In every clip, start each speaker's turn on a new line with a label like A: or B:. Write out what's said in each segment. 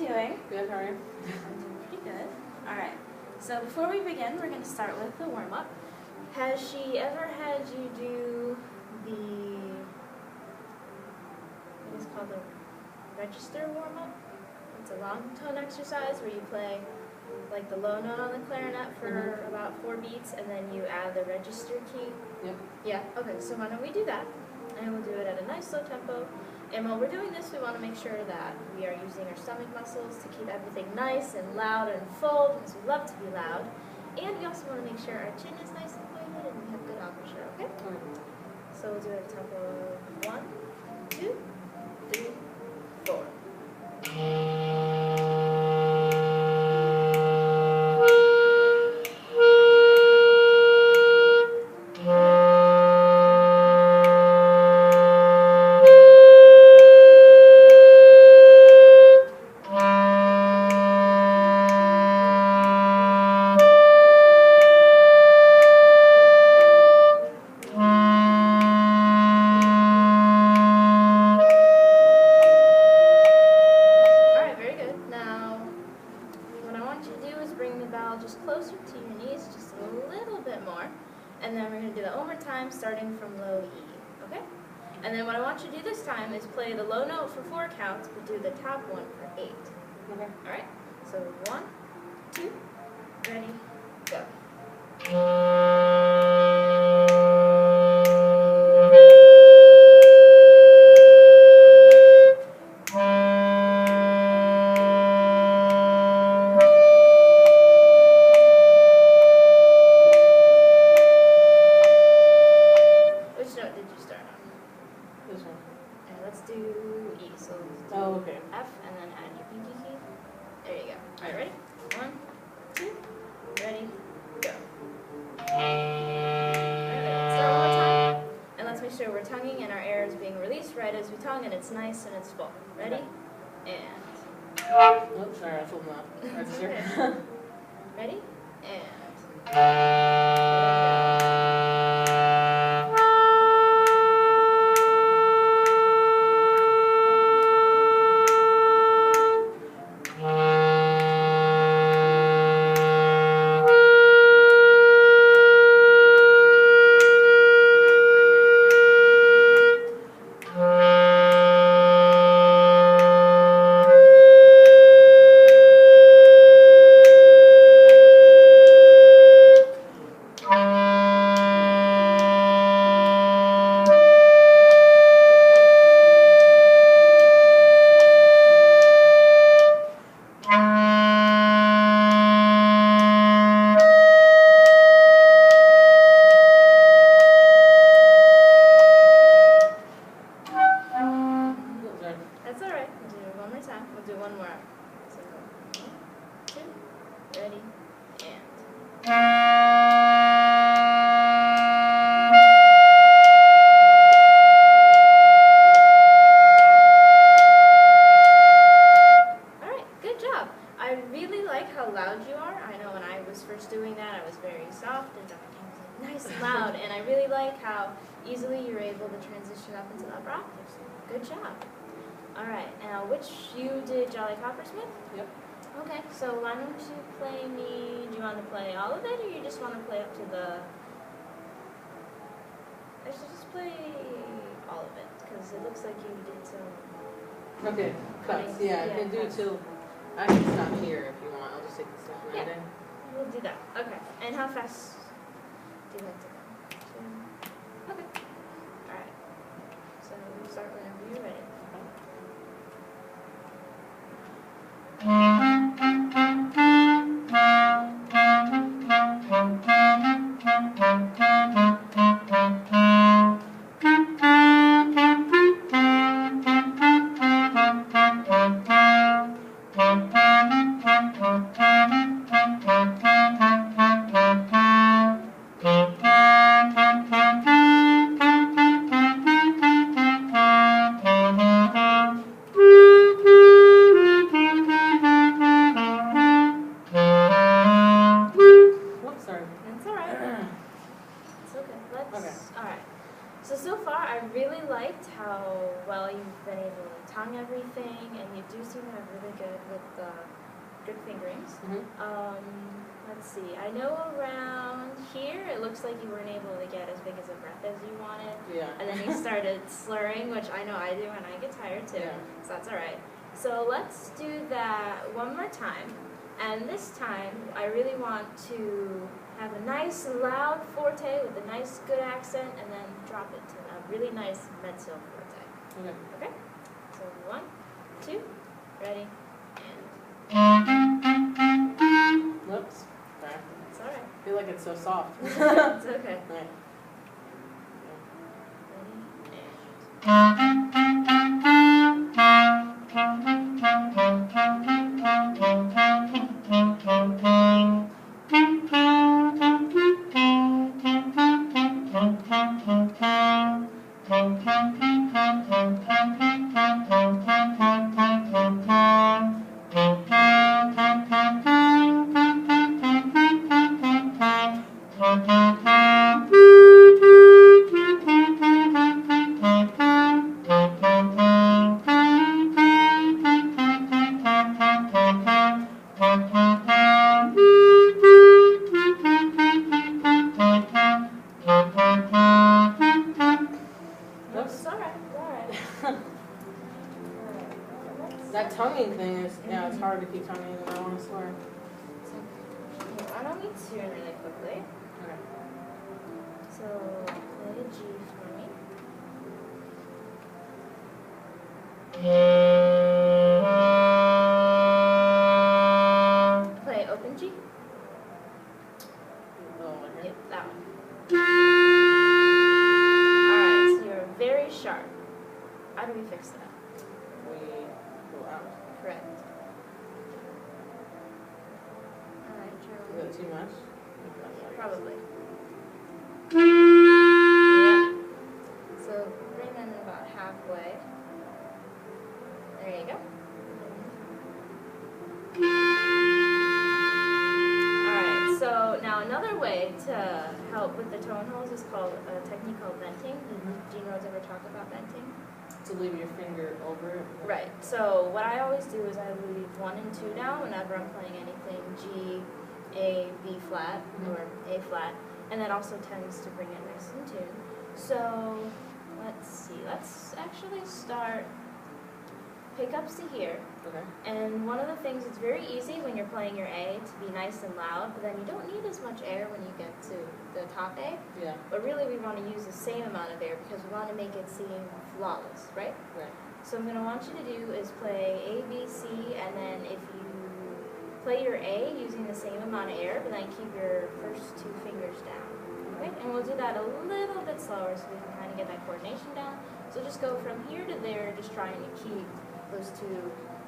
A: doing?
B: Good, how are you?
A: I'm doing pretty good. Alright, so before we begin, we're going to start with the warm-up. Has she ever had you do what is called the register warm-up? It's a long tone exercise where you play like the low note on the clarinet for about 4 beats, and then you add the register key.
B: Yep.
A: Yeah, okay, so why don't we do that? And we'll do it at a nice slow tempo. And while we're doing this, we want to make sure that we are using our stomach muscles to keep everything nice and loud and full, because we love to be loud. And we also want to make sure our chin is nice and pointed and we have good embouchure, okay? So we'll do it at a tempo of 1, 2, 3, 4. Just closer to your knees, just a little bit more. And then we're going to do that one more time, starting from low E, okay? And then what I want you to do this time is play the low note for 4 counts, but do the top one for 8.
B: Okay.
A: Alright? So 1, 2, ready, go. Let's do E. So let's do F and then add your pinky key. There you go. Alright, ready? 1, 2, ready, go. Alright, let's start one more time. And let's make sure we're tonguing and our air is being released right as we tongue and it's nice and it's full. Ready? And.
B: Oh, sorry, I told them that. Register.
A: Ready? And. That's alright. We'll do it one more time. We'll do one more. So 1, 2, ready, and. Alright, good job. I really like how loud you are. I know when I was first doing that, I was very soft and nice and loud, and I really like how easily you're able to transition up into the upper octaves. Good job. Alright, now you did Jolly Coppersmith?
B: Yep.
A: Okay, so why don't you play me, do you want to play all of it, or you just want to play up to the, I should just play all of it, because it looks like you did some.
B: Okay, cuts, yeah, I can do it till, I can stop here if you want, I'll just take the stuff right in.
A: We'll do that, okay. And how fast do you like to go? 2. Okay. Alright, so we'll start whenever you're ready. you've been able to tongue everything, and you do seem to have really good with good fingerings. Let's see. I know around here it looks like you weren't able to get as big as a breath as you wanted.
B: Yeah.
A: And then you started slurring, which I know I do when I get tired too.
B: Yeah.
A: So that's all right. So let's do that one more time. And this time, I really want to have a nice loud forte with a nice good accent, and then drop it to a really nice mezzo forte.
B: Okay.
A: Okay? So 1, 2, ready, and
B: Whoops. Sorry.
A: it's all right.
B: I feel like it's so soft.
A: It's okay.
B: Right.
A: It's all right. It's all right.
B: That tonguing thing is, yeah, it's hard to keep tonguing when I want to swear.
A: I don't need to tune really quickly.
B: Okay.
A: So play a G for me. Play open G.
B: Oh, okay.
A: Yep, that one. Alright, so you're very sharp. How do we fix that?
B: We go out.
A: Correct. Alright,
B: Is
A: Charlie.
B: that too much?
A: Probably. Yep. So bring them in about halfway. There you go. Alright, so now another way to help with the tone holes is called a technique called venting. Do you know ever talk about venting?
B: To leave your finger over it.
A: Right. So what I always do is I leave 1 and 2 down whenever I'm playing anything G, A, B flat, or A flat, and that also tends to bring it nice in tune. So let's see. Let's actually start pickups to here.
B: Okay.
A: And one of the things, it's very easy when you're playing your A to be nice and loud, but then you don't need as much air when you get to the top A.
B: Yeah.
A: But really we want to use the same amount of air because we want to make it seem flawless, right?
B: Right.
A: So I'm going to want you to do is play A, B, C, and then if you play your A using the same amount of air, but then keep your first 2 fingers down. Okay? And we'll do that a little bit slower so we can kind of get that coordination down. So just go from here to there, just trying to keep those 2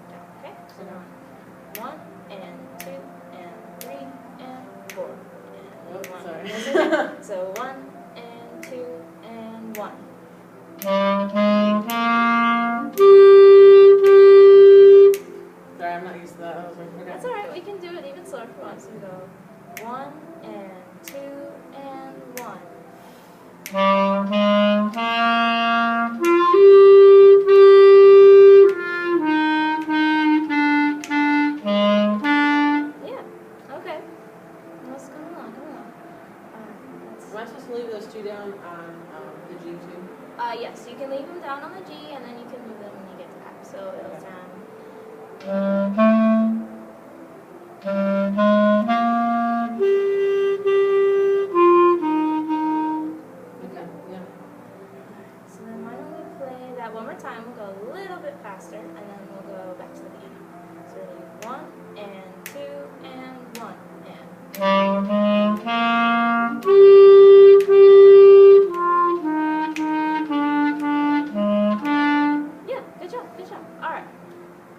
A: down. Okay? So now 1 and 2 and 3 and 4 and
B: Oops,
A: 1.
B: sorry.
A: So 1 and 2 and 1.
B: Sorry, I'm not used to that. I was like, okay.
A: That's alright, we can do it even slower if you want. So we go 1 and 2 and 1. Yeah, okay. Let's come along, come along.
B: Am I supposed to leave those 2 down on the G too?
A: Yes, you can leave them down on the G and then you can move them when you get to F. So it'll sound.
B: Okay, yeah.
A: So then why don't we play that one more time? We'll go a little bit faster and then we'll go back to the beginning. So ready, 1 and 2 and 1 and. Yeah, good job, good job. Alright.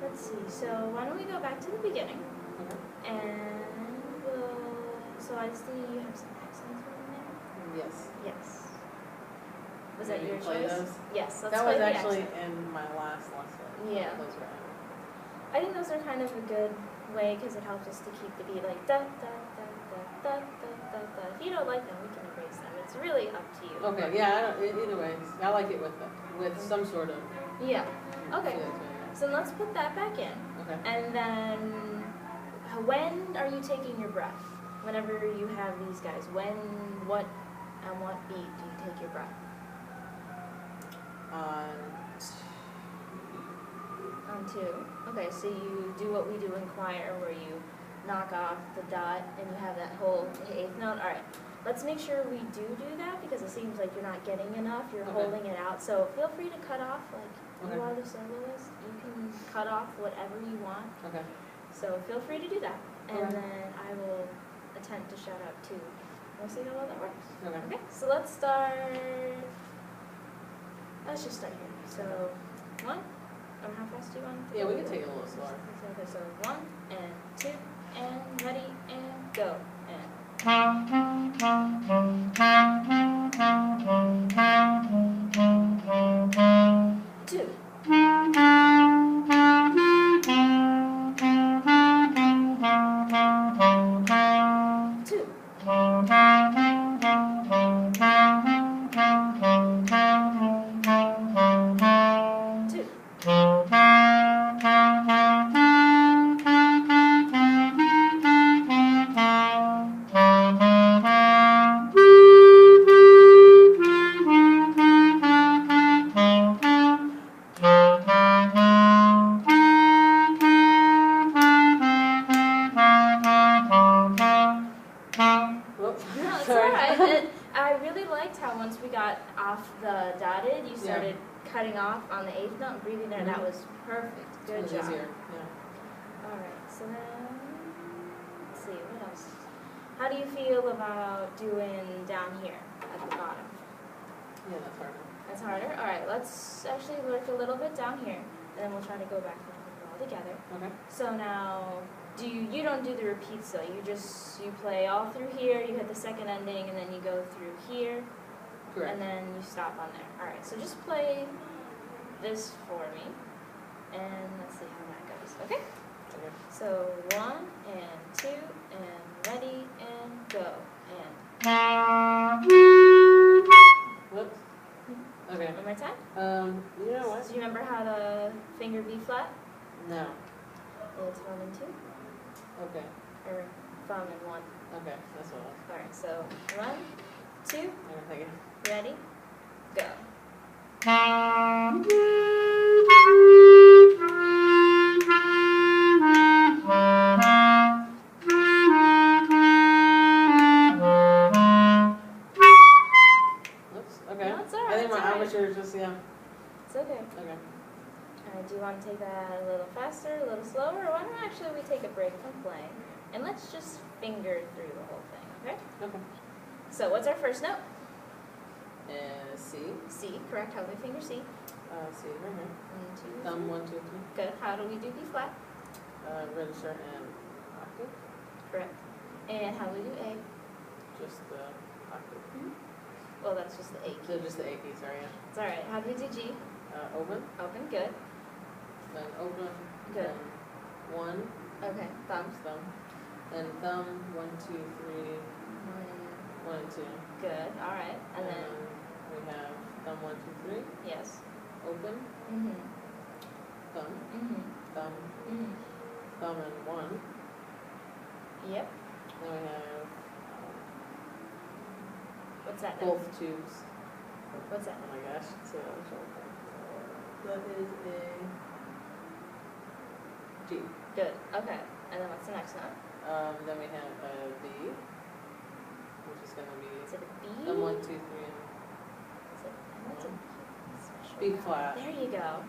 A: Let's see. So why don't we go back to the beginning?
B: Okay.
A: And we'll. So I see you have some accents in there?
B: Yes.
A: Yes. Was that
B: Maybe
A: your
B: play
A: choice?
B: those?
A: Yes, let's
B: That
A: play
B: was
A: the
B: actually
A: accent.
B: in my last lesson.
A: Yeah.
B: Those were
A: I think those are kind of a good way because it helps us to keep the beat like da da da da da da da da. If you don't like them, we can erase them. It's really up to you.
B: Okay, yeah, either way, I like it with some sort of
A: Yeah. Okay.
B: See, that's what
A: So let's put that back in.
B: Okay.
A: And then, when are you taking your breath? Whenever you have these guys, what beat do you take your breath?
B: On
A: On 2. Okay, so you do what we do in choir, where you knock off the dot and you have that whole 8th note. All right, let's make sure we do that, because it seems like you're not getting enough. You're holding it out. So feel free to cut off, like you are the soloist. You can cut off whatever you want.
B: Okay.
A: So feel free to do that, and then I will attempt to shout out too. We'll see how well that works. Okay. So let's start. Let's just start here. So 1. Or how fast do you want to?
B: Yeah, we can take it a little slower.
A: Okay, so 1 and 2 and ready and go and. 2. 2. 2. No, it's alright. I really liked how once we got off the dotted, you started cutting off on the 8th note and breathing there. That was perfect. Good job.
B: Easier.
A: Alright, so then, let's see, what else? How do you feel about doing down here at the bottom?
B: Yeah, that's harder.
A: That's harder? Alright, let's actually work a little bit down here, and then we'll try to go back and put it all together.
B: Okay.
A: So now, you don't do the repeats though, you play all through here, you hit the second ending, and then you go through here,
B: Correct.
A: and then you stop on there. Alright, so just play this for me, and let's see how that goes, okay?
B: Okay.
A: So 1 and 2 and ready and go and.
B: Whoops. Okay.
A: One more time.
B: You know what?
A: Do you remember how to finger B flat?
B: No.
A: It's 1 and 2,
B: Okay.
A: or thumb and 1.
B: Okay, that's what it
A: Alright, so 1, 2,
B: was. I'm thinking.
A: ready, go.
B: Oops. Okay.
A: No, it's alright.
B: I think my amateur is just
A: It's okay.
B: Okay.
A: Alright, do you want to take that a little faster, a little slower, or why don't actually we take a break from playing, and let's just finger through the whole thing, okay?
B: Okay.
A: So what's our first note?
B: C.
A: C, correct. How do we finger C?
B: C right here.
A: 1, 2,
B: Thumb 1, 2, 3.
A: Good. How do we do B flat?
B: Register and octave.
A: Correct. And how do we do A?
B: Just the octave.
A: Well, that's just the A key.
B: So just the A key, sorry. Yeah.
A: It's alright. How do we do G?
B: Open.
A: Open. Good.
B: Then open.
A: Good.
B: Then 1.
A: Okay. Thumbs.
B: Thumb. Then thumb 1, 2, 3. 1 and 2.
A: Good. Alright. And then,
B: we have thumb 1, 2, 3.
A: yes.
B: Open.
A: Mm-hmm.
B: Thumb.
A: Mm-hmm.
B: Thumb.
A: Mm-hmm.
B: Thumb and 1.
A: Yep.
B: Then we have
A: What's that note?
B: both tubes.
A: What's that
B: Oh
A: note?
B: my gosh. So that is a G.
A: Good. Okay. And then what's the next note?
B: Then we have a B, which is going to be
A: Is it a B?
B: thumb 1, 2, 3.
A: What's a special
B: B
A: note?
B: flat.
A: There you go.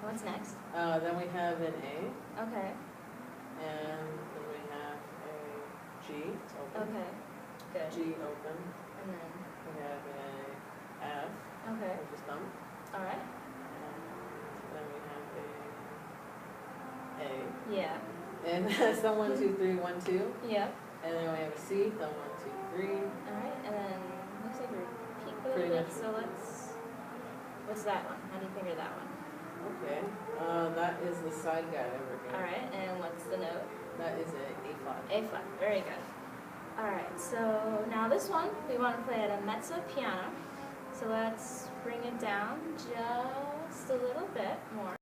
A: What's next?
B: Then we have an A,
A: Okay.
B: and then we have a G. It's open.
A: Okay. Good.
B: G open.
A: And then,
B: We have a F,
A: okay.
B: which is thumb.
A: Alright.
B: And then we have a A.
A: Yeah.
B: And that's thumb 1, 2, 3, 1, 2.
A: Yep.
B: And then we have a C, thumb 1, 2, 3.
A: Alright. And then, looks like we repeat a
B: Pretty
A: little bit.
B: much.
A: So let's, what's that one? How do you finger that one?
B: Okay. That is the side guide over here.
A: Alright. And what's the note?
B: That is a A flat.
A: A flat. Very good. Alright, so now this one, we want to play at a mezzo piano. So let's bring it down just Just a little bit more.